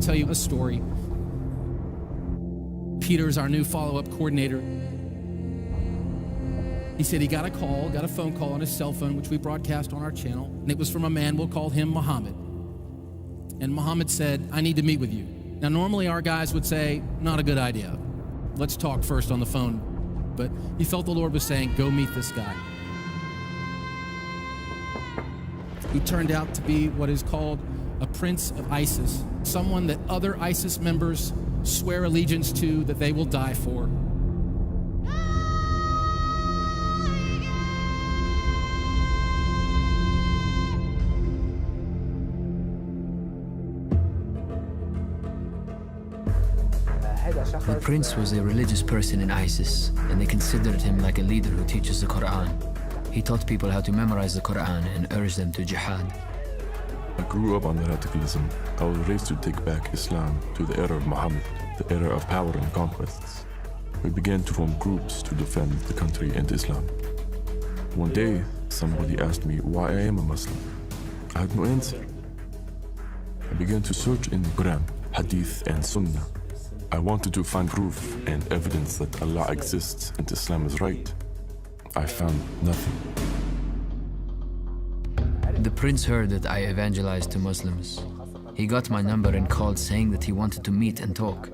to tell you a story. Peter is our new follow-up coordinator. He said he got a phone call on his cell phone, which we broadcast on our channel, and it was from a man, we'll call him Muhammad. And Muhammad said, I need to meet with you. Now, normally our guys would say, not a good idea. Let's talk first on the phone. But he felt the Lord was saying, go meet this guy. He turned out to be what is called a prince of ISIS, someone that other ISIS members swear allegiance to, that they will die for. The prince was a religious person in ISIS, and they considered him like a leader who teaches the Quran. He taught people how to memorize the Quran and urged them to jihad. I grew up under radicalism. I was raised to take back Islam to the era of Muhammad, the era of power and conquests. We began to form groups to defend the country and Islam. One day, somebody asked me why I am a Muslim. I had no answer. I began to search in the Quran, Hadith, and Sunnah. I wanted to find proof and evidence that Allah exists and Islam is right. I found nothing. The prince heard that I evangelized to Muslims. He got my number and called, saying that he wanted to meet and talk.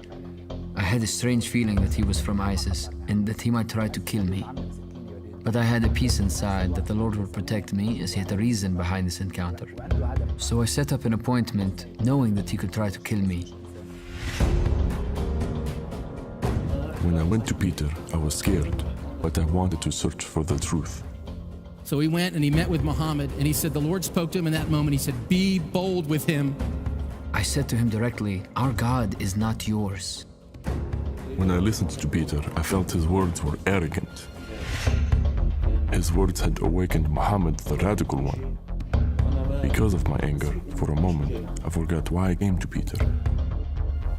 I had a strange feeling that he was from ISIS and that he might try to kill me. But I had a peace inside that the Lord would protect me, as he had a reason behind this encounter. So I set up an appointment, knowing that he could try to kill me. When I went to Peter, I was scared, but I wanted to search for the truth. So he went and he met with Muhammad, and he said the Lord spoke to him in that moment. He said, be bold with him. I said to him directly, our God is not yours. When I listened to Peter, I felt his words were arrogant. His words had awakened Muhammad, the radical one. Because of my anger, for a moment, I forgot why I came to Peter.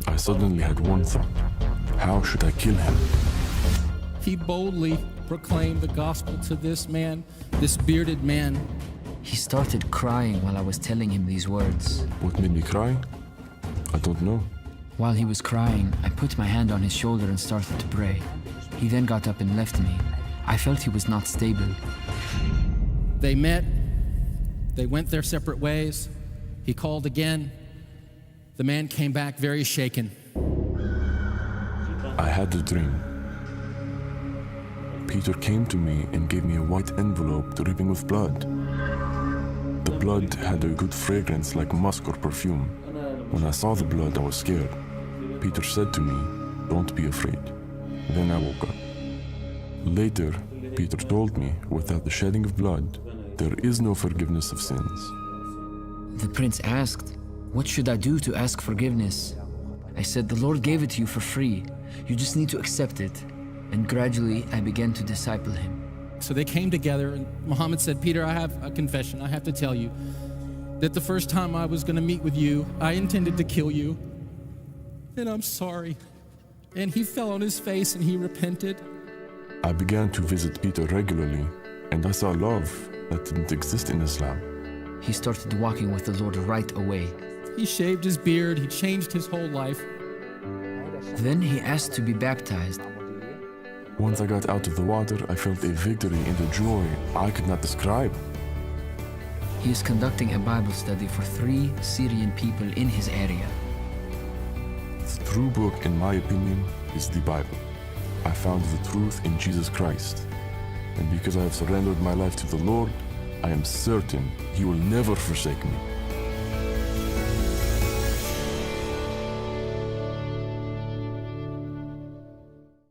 I suddenly had one thought. How should I kill him? He boldly proclaimed the gospel to this man, this bearded man. He started crying while I was telling him these words. What made me cry? I don't know. While he was crying, I put my hand on his shoulder and started to pray. He then got up and left me. I felt he was not stable. They met. They went their separate ways. He called again. The man came back very shaken. I had a dream. Peter came to me and gave me a white envelope dripping with blood. The blood had a good fragrance like musk or perfume. When I saw the blood, I was scared. Peter said to me, don't be afraid. Then I woke up. Later, Peter told me, without the shedding of blood, there is no forgiveness of sins. The prince asked, what should I do to ask forgiveness? I said, the Lord gave it to you for free. You just need to accept it. And gradually, I began to disciple him. So they came together, and Muhammad said, Peter, I have a confession. I have to tell you that the first time I was going to meet with you, I intended to kill you. And I'm sorry. And he fell on his face and he repented. I began to visit Peter regularly, and I saw love that didn't exist in Islam. He started walking with the Lord right away. He shaved his beard. He changed his whole life. Then he asked to be baptized. Once I got out of the water, I felt a victory and a joy I could not describe. He is conducting a Bible study for 3 Syrian people in his area. The true book, in my opinion, is the Bible. I found the truth in Jesus Christ. And because I have surrendered my life to the Lord, I am certain He will never forsake me.